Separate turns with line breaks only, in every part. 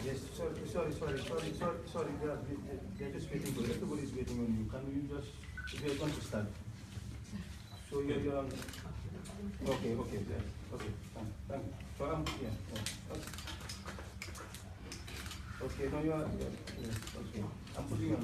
Yes, sorry. They're just waiting for you. Everybody's waiting on you. Can you just, they're going to start. So you're on. Okay, fine. Thank you. So okay. Okay, no, you're, yes, okay. I'm putting you on.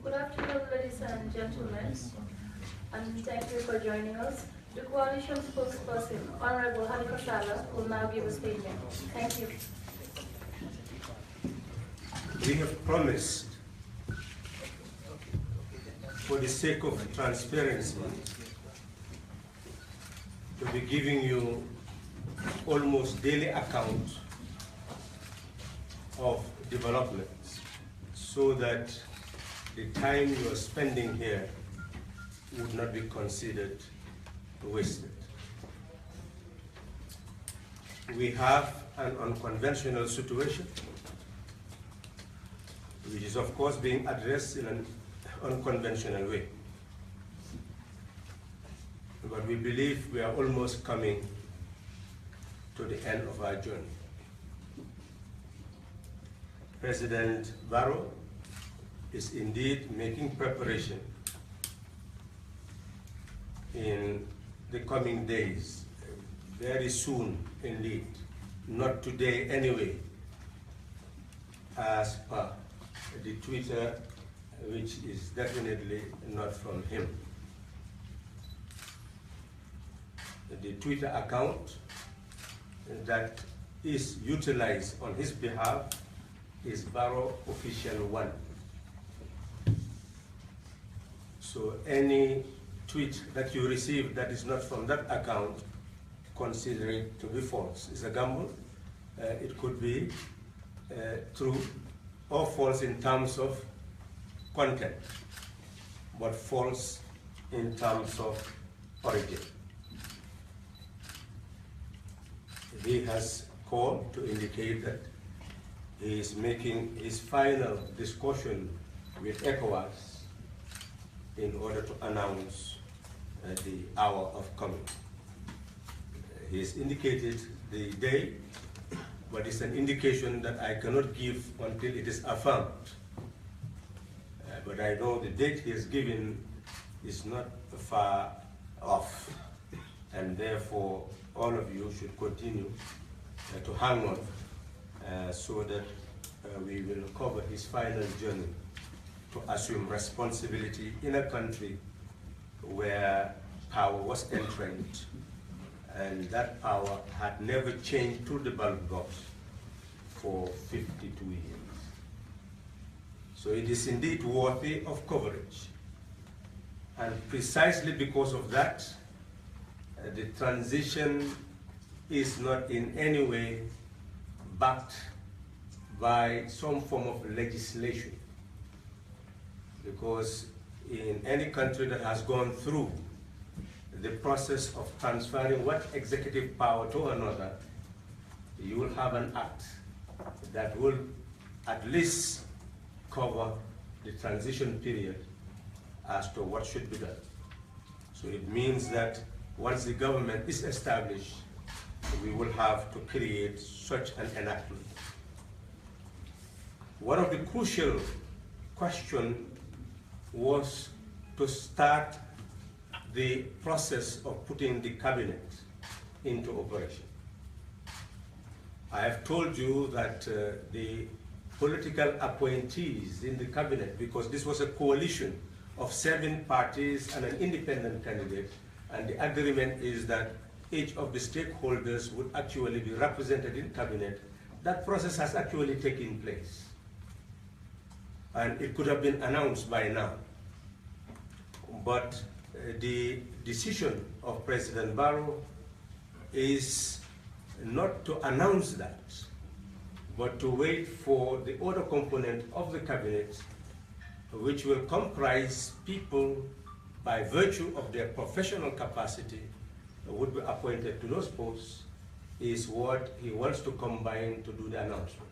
Good afternoon, ladies and gentlemen, and thank you for joining us. The coalition spokesperson, Honorable Halifa Sallah, will now give a statement. Thank you.
We have promised, for the sake of transparency, to be giving you almost daily account of developments, so that the time you are spending here would not be considered wasted. We have an unconventional situation, which is of course being addressed in an unconventional way. But we believe we are almost coming to the end of our journey. President Barrow is indeed making preparation in the coming days, very soon indeed, not today anyway, as per the Twitter, which is definitely not from him. The Twitter account that is utilized on his behalf is Barrow Official 1. So any tweet that you receive that is not from that account, consider it to be false. It's a gamble. It could be true or false in terms of content, but false in terms of origin. He has called to indicate that he is making his final discussion with ECOWAS in order to announce the hour of coming. He has indicated the day, but it's an indication that I cannot give until it is affirmed. But I know the date he has given is not far off, and therefore all of you should continue to hang on so that we will cover his final journey to assume responsibility in a country where power was entrenched, and that power had never changed through the ballot box for 52 years. So it is indeed worthy of coverage. And precisely because of that, the transition is not in any way backed by some form of legislation. Because in any country that has gone through the process of transferring one executive power to another, you will have an act that will at least cover the transition period as to what should be done. So it means that once the government is established, we will have to create such an enactment. One of the crucial questions was to start the process of putting the cabinet into operation. I have told you that the political appointees in the cabinet, because this was a coalition of 7 parties and an independent candidate, and the agreement is that each of the stakeholders would actually be represented in cabinet. That process has actually taken place, and it could have been announced by now. But the decision of President Barrow is not to announce that, but to wait for the other component of the cabinet, which will comprise people by virtue of their professional capacity would be appointed to those posts, is what he wants to combine to do the announcement.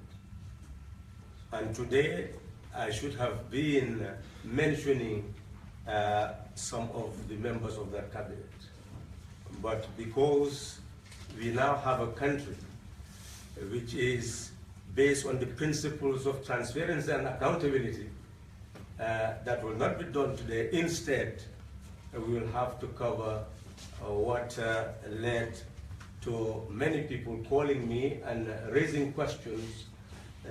And today, I should have been mentioning some of the members of that cabinet. But because we now have a country which is based on the principles of transparency and accountability, that will not be done today. Instead, we will have to cover what led to many people calling me and raising questions,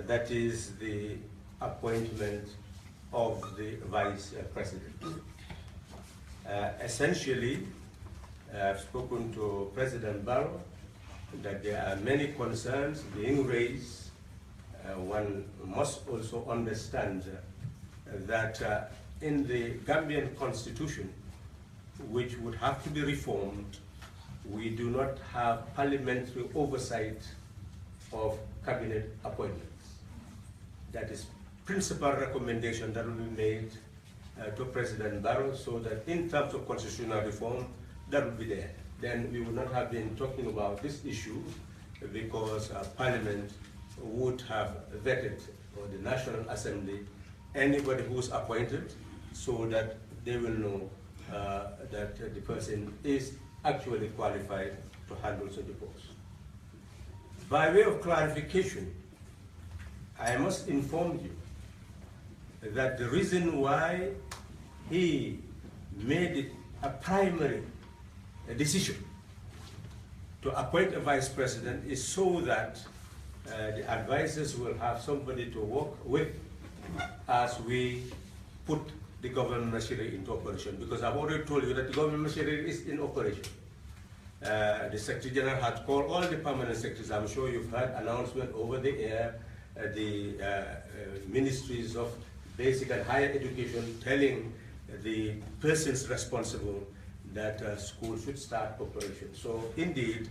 that is the appointment of the vice president. Essentially, I've spoken to President Barrow that there are many concerns being raised. One must also understand that in the Gambian constitution, which would have to be reformed, we do not have parliamentary oversight of cabinet appointments. That is principal recommendation that will be made to President Barrow, so that in terms of constitutional reform, that will be there. Then we would not have been talking about this issue, because Parliament would have vetted, or the National Assembly, anybody who's appointed, so that they will know that the person is actually qualified to handle such a post. By way of clarification, I must inform you that the reason why he made it a primary decision to appoint a vice president is so that the advisors will have somebody to work with as we put the government machinery into operation. Because I've already told you that the government machinery is in operation. The Secretary General had called all the permanent secretaries. I'm sure you've heard announcement over the air, the ministries of basic and higher education telling the persons responsible that school should start operation. So indeed,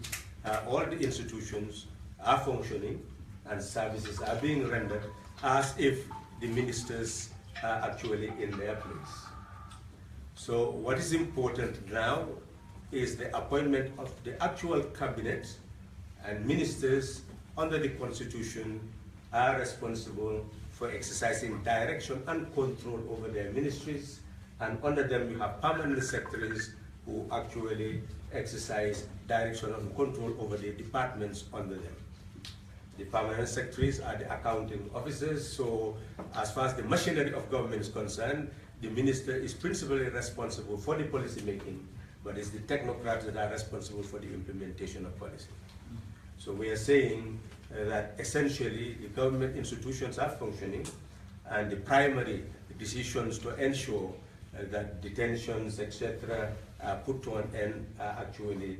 all the institutions are functioning and services are being rendered as if the ministers are actually in their place. So what is important now is the appointment of the actual cabinet, and ministers under the Constitution are responsible for exercising direction and control over their ministries, and under them you have permanent secretaries who actually exercise direction and control over the departments under them. The permanent secretaries are the accounting officers, so as far as the machinery of government is concerned, the minister is principally responsible for the policy making, but it's the technocrats that are responsible for the implementation of policy. So we are saying that essentially the government institutions are functioning, and the primary decisions to ensure that detentions, etc., are put to an end are actually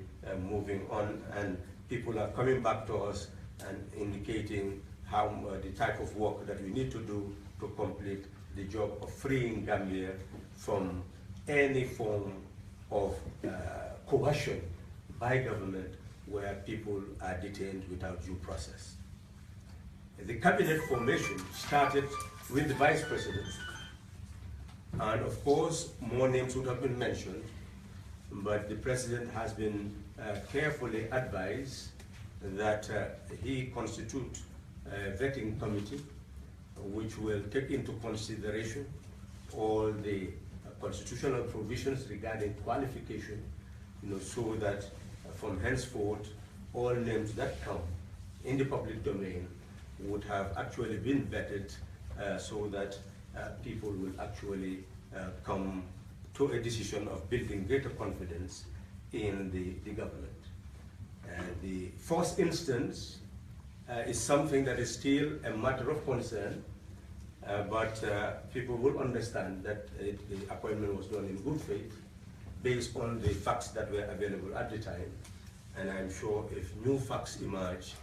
moving on, and people are coming back to us and indicating how the type of work that we need to do to complete the job of freeing Gambia from any form of coercion by government where people are detained without due process. The cabinet formation started with the vice president, and of course more names would have been mentioned, but the president has been carefully advised that he constitute a vetting committee which will take into consideration all the constitutional provisions regarding qualification, so that from henceforth all names that come in the public domain would have actually been vetted, so that people will actually come to a decision of building greater confidence in the government. The first instance is something that is still a matter of concern, but people will understand that the appointment was done in good faith based on the facts that were available at the time, and I'm sure if new facts emerge,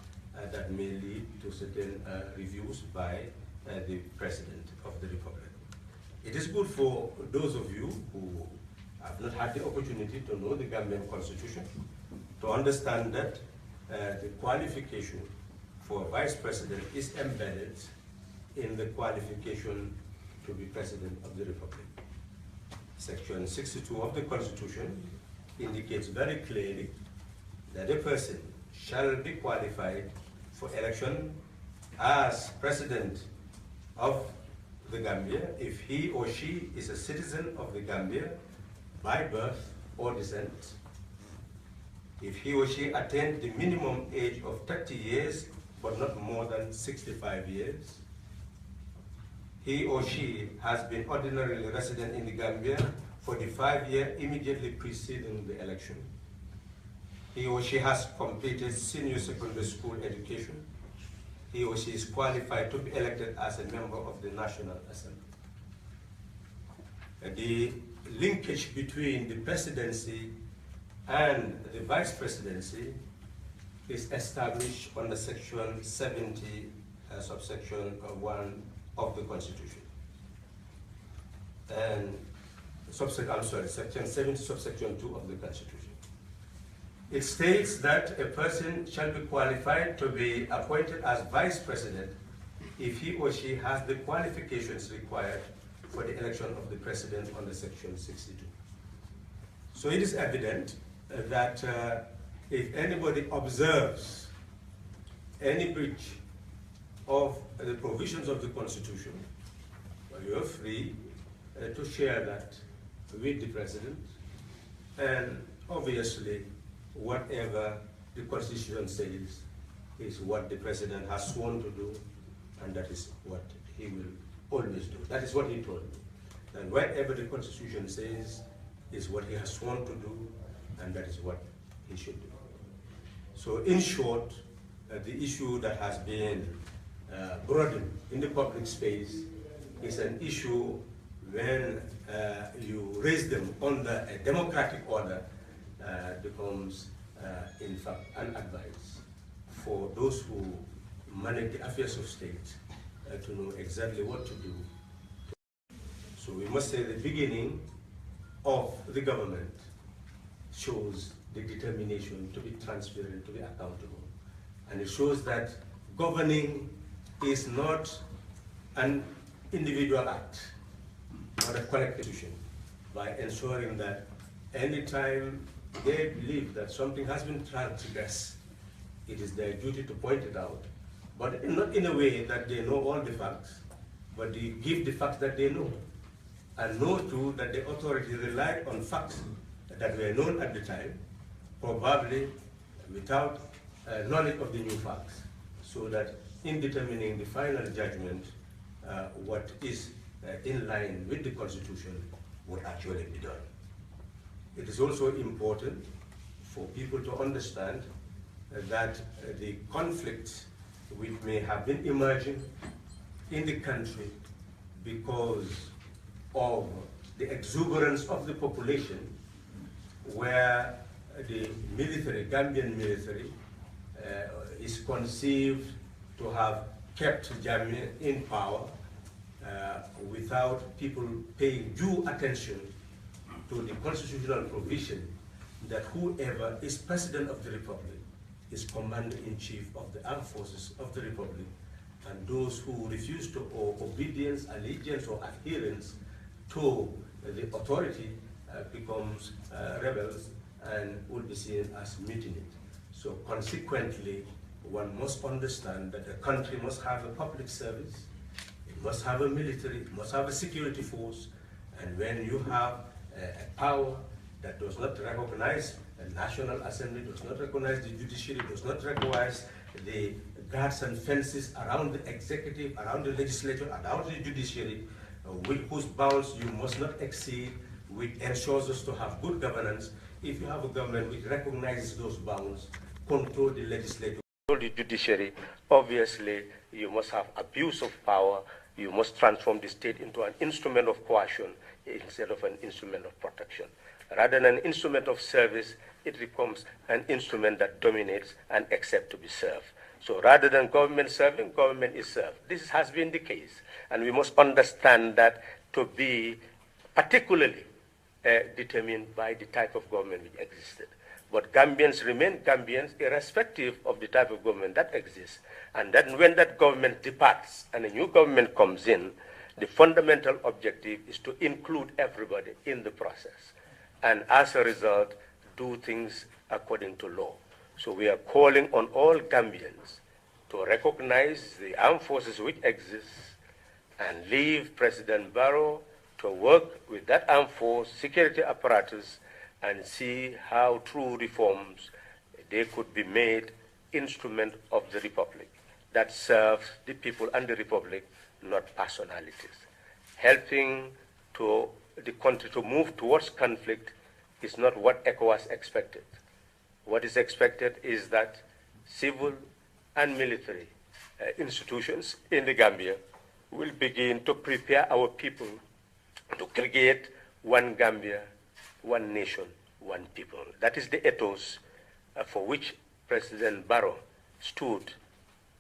that may lead to certain reviews by the President of the Republic. It is good for those of you who have not had the opportunity to know the Gambian Constitution to understand that the qualification for vice president is embedded in the qualification to be president of the republic. Section 62 of the Constitution indicates very clearly that a person shall be qualified for election as president of the Gambia if he or she is a citizen of the Gambia by birth or descent, if he or she attained the minimum age of 30 years but not more than 65 years, he or she has been ordinarily resident in the Gambia for the 5 years immediately preceding the election, he or she has completed senior secondary school education, he or she is qualified to be elected as a member of the National Assembly. The linkage between the presidency and the vice presidency is established under Section 70, subsection 1 of the Constitution. And Section 70, subsection 2 of the Constitution. It states that a person shall be qualified to be appointed as vice president if he or she has the qualifications required for the election of the president under Section 62. So it is evident that if anybody observes any breach of the provisions of the Constitution, well, you are free to share that with the president, and obviously whatever the Constitution says is what the president has sworn to do, and that is what he will always do. That is what he told me. And whatever the Constitution says is what he has sworn to do, and that is what he should do. So in short, the issue that has been broadened in the public space is an issue when you raise them under a democratic order becomes in fact an advice for those who manage the affairs of state to know exactly what to do. So we must say the beginning of the government shows the determination to be transparent, to be accountable. And it shows that governing is not an individual act, but a collective action, by ensuring that anytime they believe that something has been transgressed, it is their duty to point it out, but not in a way that they know all the facts, but they give the facts that they know, and know too that the authority relied on facts that were known at the time, probably without knowledge of the new facts, so that in determining the final judgment, what is in line with the Constitution would actually be done. It is also important for people to understand that the conflicts which may have been emerging in the country because of the exuberance of the population, where the military, Gambian military, is conceived to have kept Gambia in power without people paying due attention to the constitutional provision that whoever is president of the republic is commander-in-chief of the armed forces of the republic, and those who refuse to owe obedience, allegiance, or adherence to the authority becomes rebels and will be seen as mutiny. So consequently, one must understand that a country must have a public service, it must have a military, it must have a security force, and when you have a power that does not recognize the National Assembly, does not recognize the judiciary, does not recognize the guards and fences around the executive, around the legislature, around the judiciary, with whose bounds you must not exceed, which ensures us to have good governance. If you have a government which recognizes those bounds, control the legislature, control the judiciary, obviously you must have abuse of power. You must transform the state into an instrument of coercion instead of an instrument of protection. Rather than an instrument of service, it becomes an instrument that dominates and accepts to be served. So rather than government serving, government is served. This has been the case. And we must understand that to be particularly determined by the type of government which existed. But Gambians remain Gambians irrespective of the type of government that exists. And then when that government departs and a new government comes in, the fundamental objective is to include everybody in the process. And as a result, do things according to law. So we are calling on all Gambians to recognize the armed forces which exist and leave President Barrow to work with that armed force security apparatus and see how true reforms they could be made instrument of the Republic that serves the people and the Republic, not personalities. Helping to the country to move towards conflict is not what ECOWAS expected. What is expected is that civil and military institutions in the Gambia will begin to prepare our people to create one Gambia, one nation, one people. That is the ethos for which President Barrow stood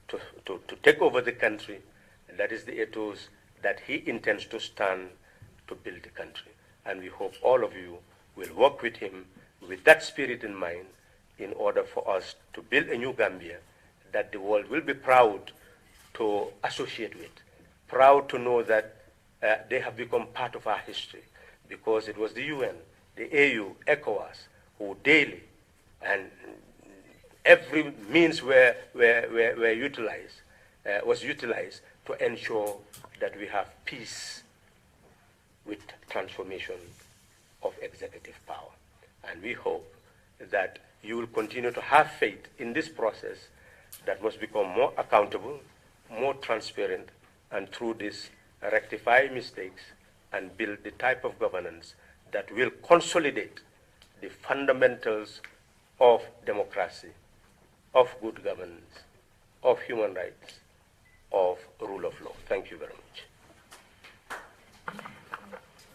to take over the country. And that is the ethos that he intends to stand to build the country. And we hope all of you will work with him with that spirit in mind in order for us to build a new Gambia that the world will be proud to associate with, proud to know that they have become part of our history, because it was the UN, the AU, ECOWAS, who daily and every means was utilized to ensure that we have peace with transformation of executive power. And we hope that you will continue to have faith in this process that must become more accountable, more transparent, and through this rectify mistakes and build the type of governance that will consolidate the fundamentals of democracy, of good governance, of human rights, of rule of law. Thank you very much.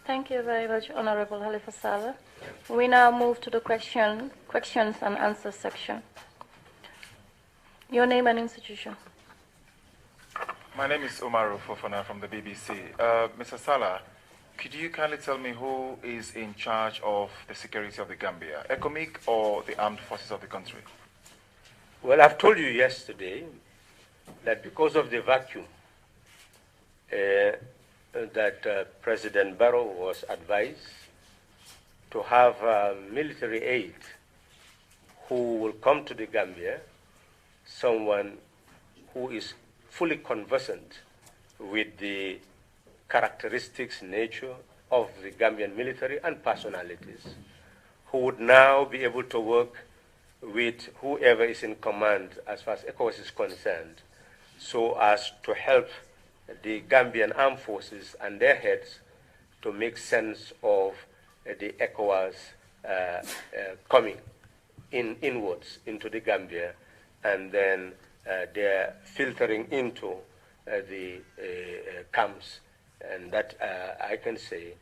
Thank you very much, Honorable Halifa Sallah. We now move to the questions and answers section. Your name and institution.
My name is Umaru Fofana from the BBC. Mr. Sallah, could you kindly tell me who is in charge of the security of the Gambia, ECOMIG or the armed forces of the country?
Well, I've told you yesterday that because of the vacuum that President Barrow was advised to have military aid who will come to the Gambia, someone who is fully conversant with the characteristics, nature of the Gambian military and personalities, who would now be able to work with whoever is in command as far as ECOWAS is concerned, so as to help the Gambian armed forces and their heads to make sense of the ECOWAS coming inwards into the Gambia, and then they're filtering into the camps. And that I can say,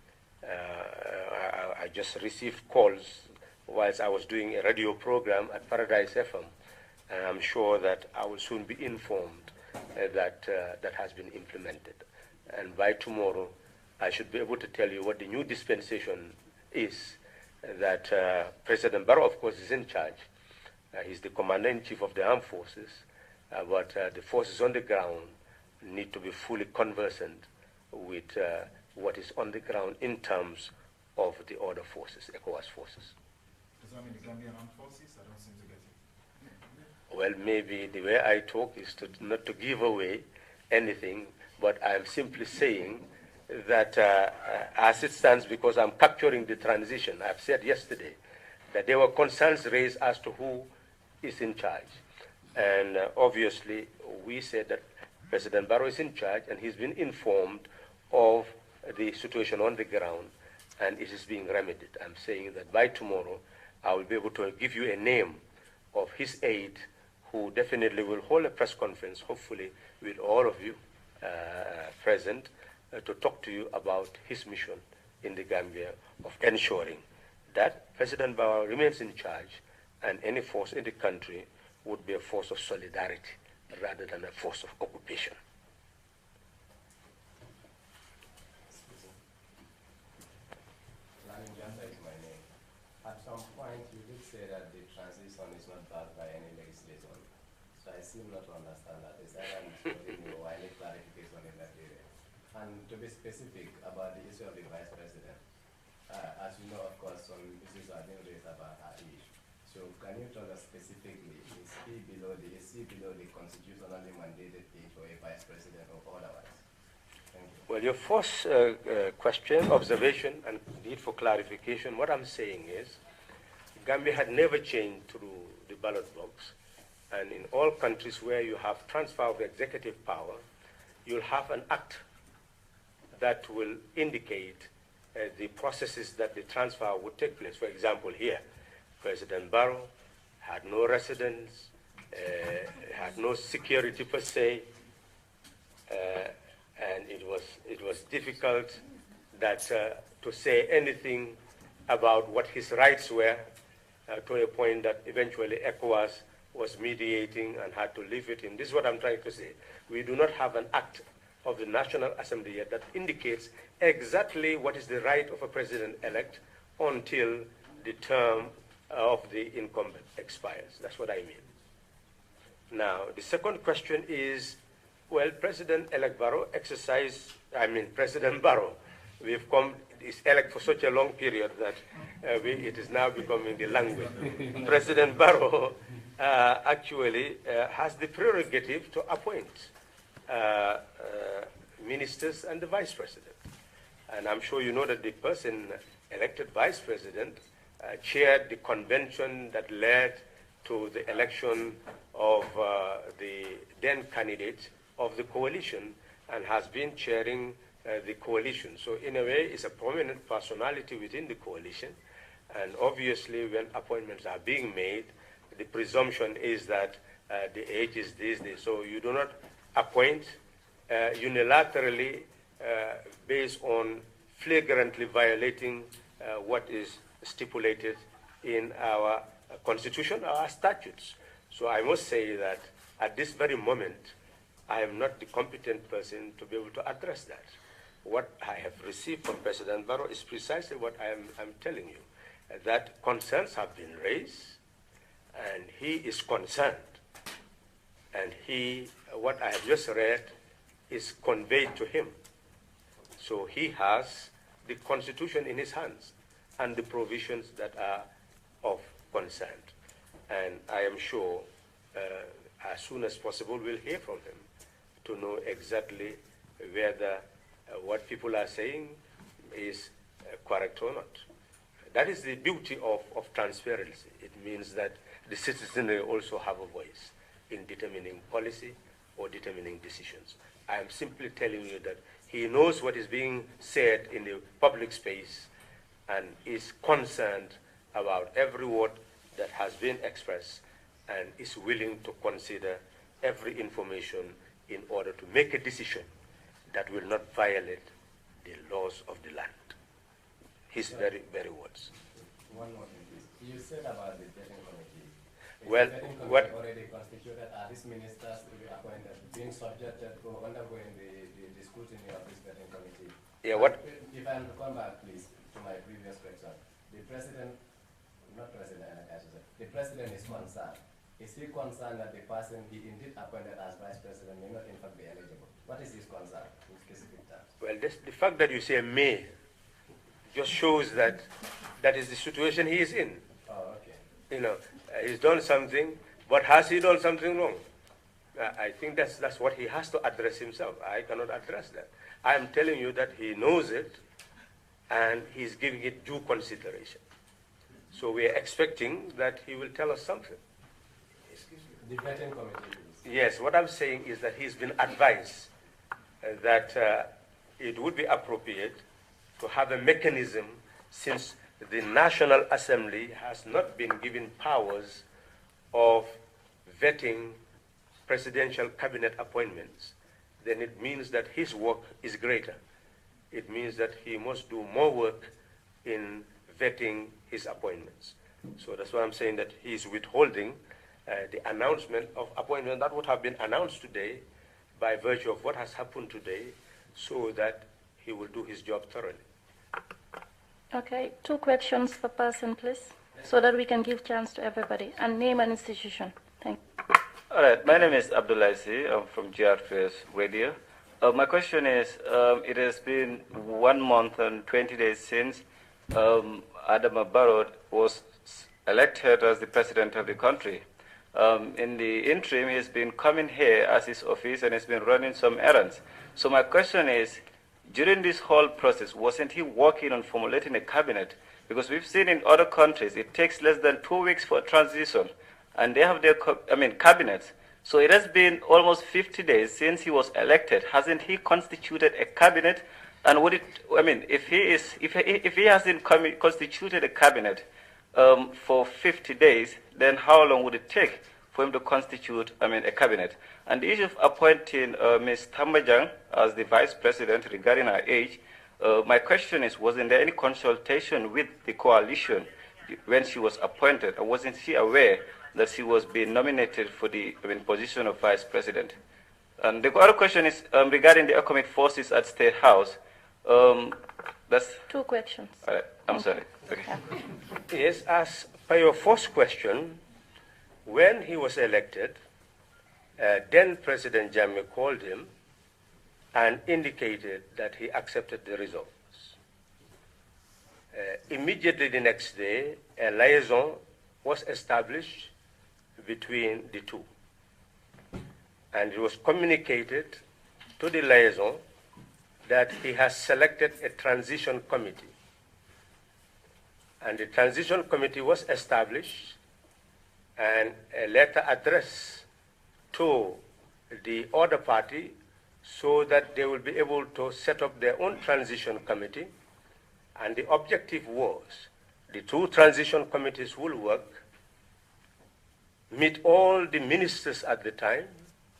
I just received calls whilst I was doing a radio program at Paradise FM, and I'm sure that I will soon be informed that that has been implemented. And by tomorrow, I should be able to tell you what the new dispensation is, that President Barrow, of course, is in charge. He's the commander-in-chief of the armed forces, but the forces on the ground need to be fully conversant with what is on the ground in terms of the other forces, ECOWAS forces.
Does that mean the Gambian armed forces? I don't seem to get it.
Well, maybe the way I talk is not to give away anything, but I'm simply saying that as it stands, because I'm capturing the transition, I've said yesterday that there were concerns raised as to who is in charge. And obviously, we said that President Barrow is in charge, and he's been informed of the situation on the ground, and it is being remedied. I'm saying that by tomorrow, I will be able to give you a name of his aide, who definitely will hold a press conference, hopefully with all of you present, to talk to you about his mission in the Gambia of ensuring that President Barrow remains in charge, and any force in the country would be a force of solidarity rather than a force of occupation. Is my name. some point you did say that the transition is not backed by any legislation. So I seem not to understand that. Is that I'm supporting you or any clarification in that area? And to be specific about the issue of the Vice President, as you know, of course, some issues are being raised about her age. So can you tell us specifically, is he below the constitutionally mandated age for a Vice President or otherwise? Thank you.
Well, your first question, observation, and need for clarification, what I'm saying is Gambia had never changed through the ballot box. And in all countries where you have transfer of executive power, you'll have an act that will indicate the processes that the transfer would take place. For example, here, President Barrow had no residence, had no security per se, and it was difficult that to say anything about what his rights were to a point that eventually ECOWAS was mediating and had to leave it in. This is what I'm trying to say. We do not have an act of the National Assembly yet that indicates exactly what is the right of a president-elect until the term of the incumbent expires. That's what I mean. Now, the second question is, well, President-elect Barrow President Barrow, is elect for such a long period that it is now becoming the language. President Barrow actually has the prerogative to appoint ministers and the vice president. And I'm sure you know that the person elected vice president chaired the convention that led to the election of the then candidate of the coalition and has been chairing the coalition. So in a way, it's a prominent personality within the coalition. And obviously, when appointments are being made, the presumption is that the age is this. So you do not appoint unilaterally based on flagrantly violating what is stipulated in our constitution, our statutes. So I must say that at this very moment, I am not the competent person to be able to address that. What I have received from President Barrow is precisely what I'm telling you, that concerns have been raised, and he is concerned. And what I have just read is conveyed to him. So he has the Constitution in his hands and the provisions that are of concern. And I am sure as soon as possible we'll hear from him to know exactly whether what people are saying is correct or not. That is the beauty of transparency. It means that the citizenry also have a voice in determining policy or determining decisions. I am simply telling you that he knows what is being said in the public space and is concerned about every word that has been expressed and is willing to consider every information in order to make a decision that will not violate the laws of the land. His very, very words.
One more thing, please. You said about the vetting committee. Is
Well,
the vetting committee
what
already constituted? Are these ministers to be appointed, being subjected to undergoing the scrutiny of this vetting committee?
Yeah, what?
If I can come back, please, to my previous question. The president, not president, I should say, the president is concerned. Is he concerned that the person he indeed appointed as vice president may not in fact be eligible? What is his concern in specific terms?
Well, the fact that you say may just shows that that is the situation he is in.
Oh, okay.
You know, he's done something, but has he done something wrong? I think that's what he has to address himself. I cannot address that. I am telling you that he knows it, and he's giving it due consideration. So we are expecting that he will tell us something.
The vetting committee, please.
Yes, what I'm saying is that he's been advised that it would be appropriate to have a mechanism, since the National Assembly has not been given powers of vetting presidential cabinet appointments, then it means that his work is greater. It means that he must do more work in vetting his appointments. So that's why I'm saying that he's withholding the announcement of appointment that would have been announced today by virtue of what has happened today, so that he will do his job thoroughly.
Okay, 2 questions per person, please. so that we can give chance to everybody, and name an institution. Thank you.
All right, my name is Abdullah C. I'm from GRFS Radio. My question is, it has been 1 month and 20 days since Adama Barrow was elected as the president of the country. In the interim, he's been coming here as his office and he's been running some errands. So my question is, during this whole process, wasn't he working on formulating a cabinet? Because we've seen in other countries, it takes less than 2 weeks for a transition, and they have their cabinets. So it has been almost 50 days since he was elected. Hasn't he constituted a cabinet? And would it, if he hasn't constituted a cabinet for 50 days, then how long would it take for him to constitute, a cabinet? And the issue of appointing Ms. Tambajang as the vice president regarding her age, my question is, wasn't there any consultation with the coalition when she was appointed? Or wasn't she aware that she was being nominated for the position of vice president? And the other question is regarding the economic forces at State House. That's
2 questions.
All right, I'm sorry. Okay.
Yes, as per your first question, when he was elected, then President Jammeh called him and indicated that he accepted the results. Immediately the next day, a liaison was established between the two. And it was communicated to the liaison that he has selected a transition committee. And the transition committee was established, and a letter addressed to the other party so that they will be able to set up their own transition committee. And the objective was the 2 transition committees will work, meet all the ministers at the time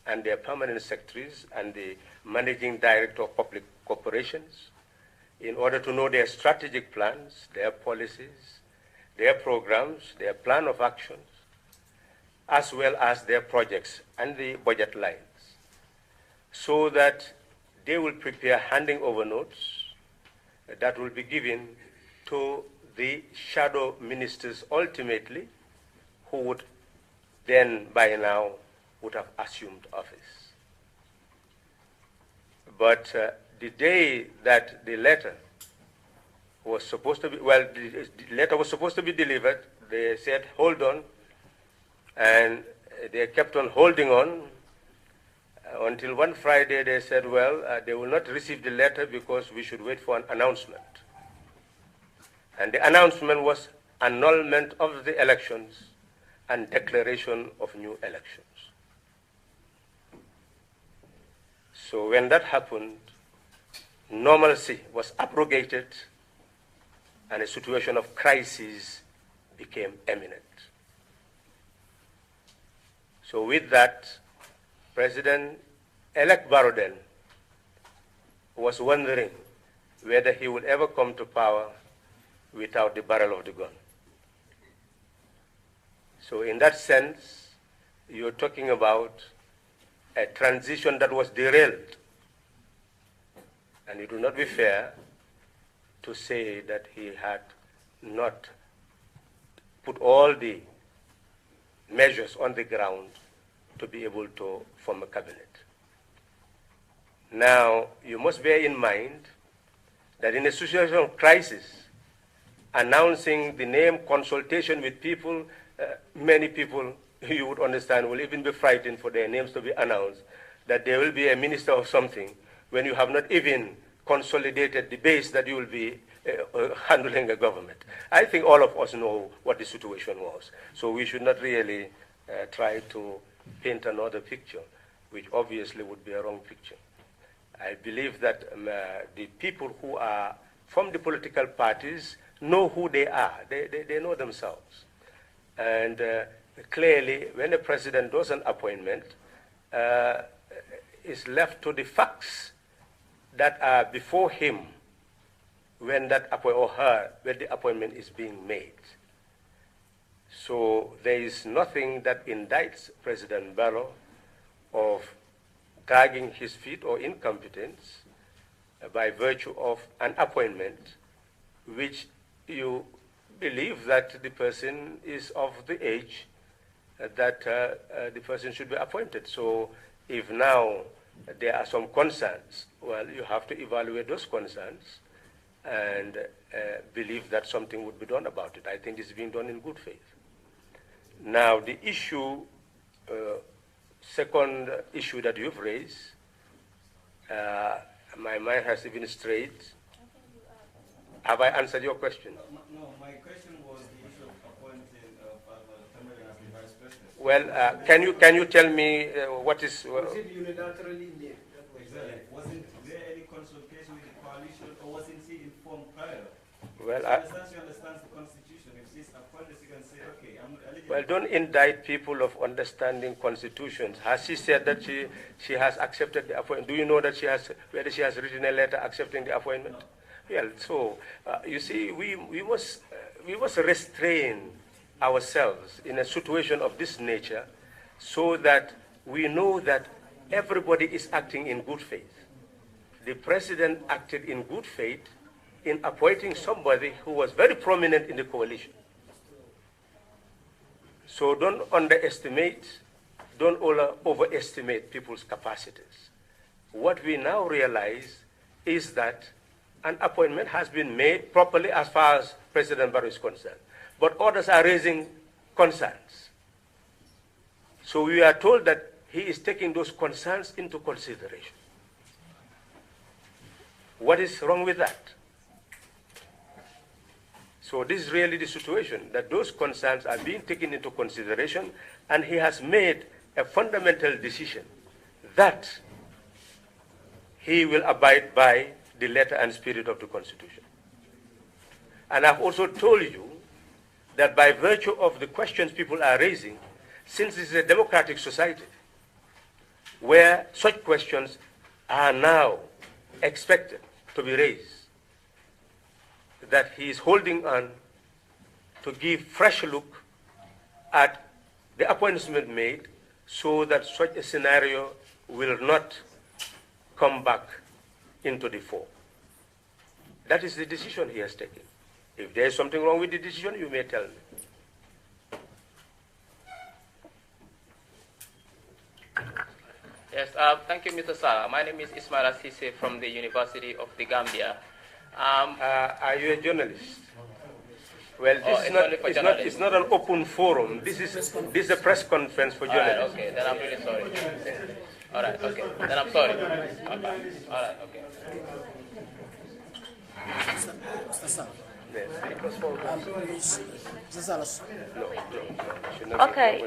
and their permanent secretaries and the managing director of public corporations in order to know their strategic plans, their policies, their programs, their plan of actions, as well as their projects and the budget lines, so that they will prepare handing over notes that will be given to the shadow ministers ultimately, who would then by now would have assumed office. But the day that the letter was supposed to be, the letter was supposed to be delivered, they said, hold on, and they kept on holding on until one Friday they said, they will not receive the letter because we should wait for an announcement. And the announcement was annulment of the elections and declaration of new elections. So when that happened, normalcy was abrogated and a situation of crisis became imminent. So with that, President-elect Barrow was wondering whether he would ever come to power without the barrel of the gun. So in that sense, you're talking about a transition that was derailed. And it would not be fair to say that he had not put all the measures on the ground to be able to form a cabinet. Now, you must bear in mind that in a situation of crisis, announcing the name, consultation with people, many people, you would understand, will even be frightened for their names to be announced, that there will be a minister of something when you have not even consolidated the base that you will be handling a government. I think all of us know what the situation was. So we should not really try to paint another picture, which obviously would be a wrong picture. I believe that the people who are from the political parties know who they are. They know themselves. And clearly, when the president does an appointment, it's left to the facts that are before him when that appointment, or her, when the appointment is being made. So there is nothing that indicts President Barrow of dragging his feet or incompetence by virtue of an appointment which you believe that the person is of the age that the person should be appointed. So if now there are some concerns, well, you have to evaluate those concerns and believe that something would be done about it. I think it's being done in good faith. Now, the issue, second issue that you've raised, my mind has even strayed. Have I answered your question?
No, my question was the issue of appointing Tamari as the vice president.
Well, can you tell me what is?
Was it unilaterally named?
Exactly. Wasn't there any consultation with the coalition, or wasn't he informed prior?
Well,
She understands the constitution. If she's appointed, she can say, okay, I'm eligible.
well, don't indict people of understanding constitutions. Has she said that she has accepted the appointment? Do you know that whether she has written a letter accepting the appointment? No. Well, so you see, we must restrain ourselves in a situation of this nature, so that we know that everybody is acting in good faith. The president acted in good faith in appointing somebody who was very prominent in the coalition. So don't overestimate people's capacities. What we now realize is that an appointment has been made properly as far as President Barrow is concerned, but others are raising concerns. So we are told that he is taking those concerns into consideration. What is wrong with that? So this is really the situation, that those concerns are being taken into consideration, and he has made a fundamental decision that he will abide by the letter and spirit of the Constitution. And I've also told you that by virtue of the questions people are raising, since this is a democratic society where such questions are now expected to be raised, that he is holding on to give fresh look at the appointment made, so that such a scenario will not come back into the fore. That is the decision he has taken. If there is something wrong with the decision, you may tell me.
Yes, thank you, Mr. Sallah. My name is Ismail Assise from the University of the Gambia.
Are you a journalist? Well, it's not an open forum. This is a press conference for journalists.
Okay, then I'm really sorry. All right, okay. Then I'm sorry. Okay. All right, okay.
Okay.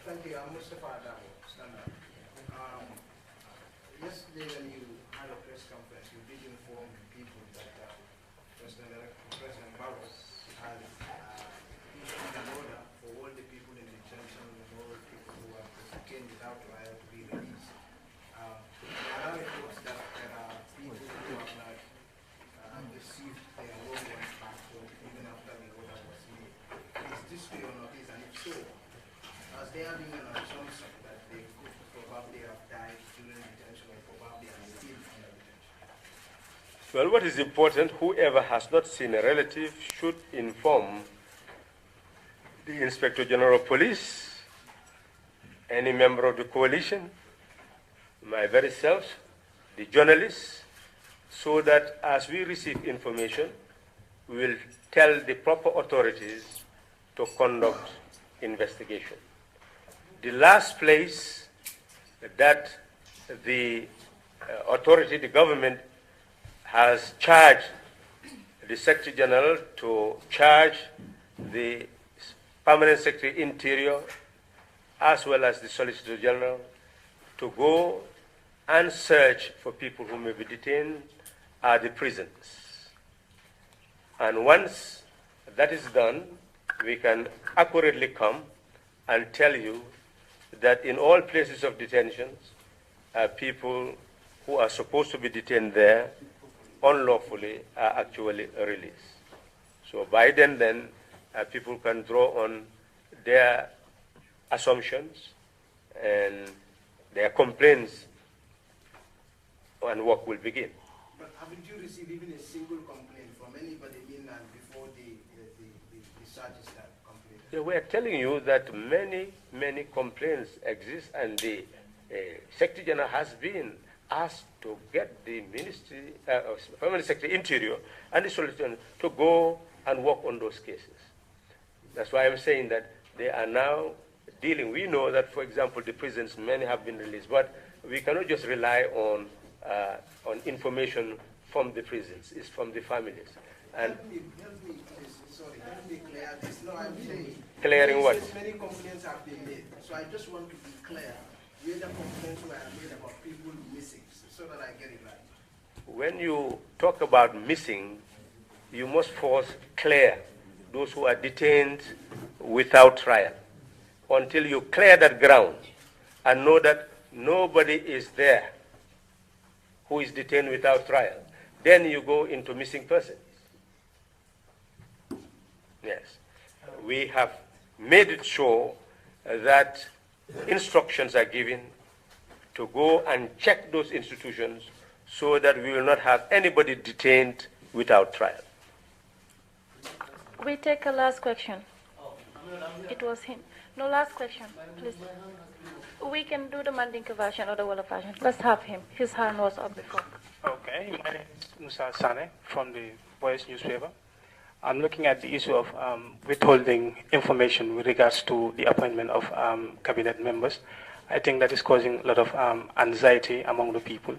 Thank you. I'm Mustafa Adamo, stand up. Yesterday when you had a press conference, you did inform people that President Barrow had issued an order for all the people in detention and all the people who are detained without trial to be released. There are reports that there are people who have not received their loved ones back home even after the order was made. Is this to your notice, and if so, has there been an assumption that they could probably have died during detention or probably are still under detention?
Well, what is important, whoever has not seen a relative should inform the Inspector General of Police, any member of the coalition, my very self, the journalists, so that as we receive information, we will tell the proper authorities to conduct investigation. The last place that the authority, the government, has charged the Secretary General to charge the Permanent Secretary Interior as well as the Solicitor General to go and search for people who may be detained at the prisons. And once that is done, we can accurately come and tell you that in all places of detention, people who are supposed to be detained there unlawfully are actually released. So by then people can draw on their assumptions and their complaints and work will begin.
But haven't you received even a single complaint from anybody mainland before the search is completed?
Yeah, we are telling you that many complaints exist, and the Secretary General has been asked to get the Ministry, Permanent Secretary Interior and the Solicitor to go and work on those cases. That's why I'm saying that they are now dealing. We know that, for example, the prisons, many have been released, but we cannot just rely on information from the prisons. It's from the families. And
help me, please. Sorry, help me clear this. No, I'm saying.
Clearing what?
Many complaints have been made. So I just want to be clear where the complaints were made about people missing, so that I get it right.
When you talk about missing, you must first clear those who are detained without trial. Until you clear that ground and know that nobody is there who is detained without trial, then you go into missing persons. Yes. We have made it sure that instructions are given to go and check those institutions so that we will not have anybody detained without trial.
We take a last question. It was him. No, last question, please. We can do the Mandinka version or the Wolof version. Let's have him. His hand was up before.
Okay, my name is Musa Sane from the Voice newspaper. I'm looking at the issue of withholding information with regards to the appointment of cabinet members. I think that is causing a lot of anxiety among the people.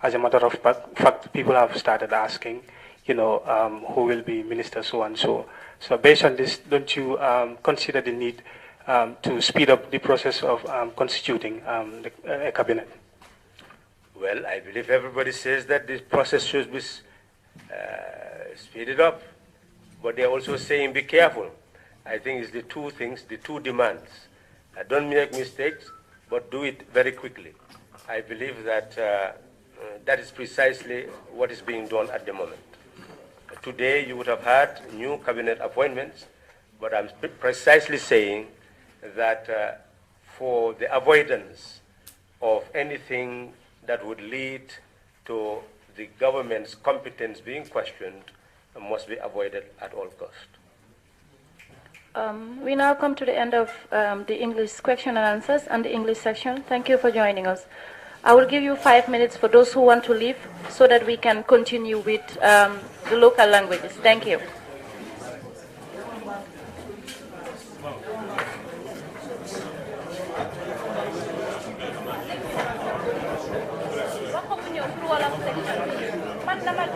As a matter of fact, people have started asking, who will be minister so and so. So based on this, don't you consider the need to speed up the process of constituting a cabinet?
Well, I believe everybody says that this process should be speeded up, but they're also saying be careful. I think it's the two things, the two demands. Don't make mistakes, but do it very quickly. I believe that that is precisely what is being done at the moment. Today, you would have had new cabinet appointments, but I'm precisely saying that for the avoidance of anything that would lead to the government's competence being questioned must be avoided at all costs.
We now come to the end of the English question and answers and the English section. Thank you for joining us. I will give you 5 minutes for those who want to leave so that we can continue with the local languages. Thank you.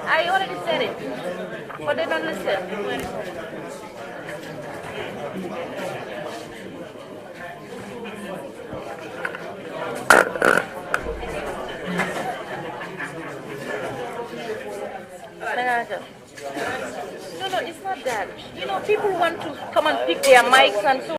I already said it, but they don't listen. No, it's not that. People want to come and pick their mics and so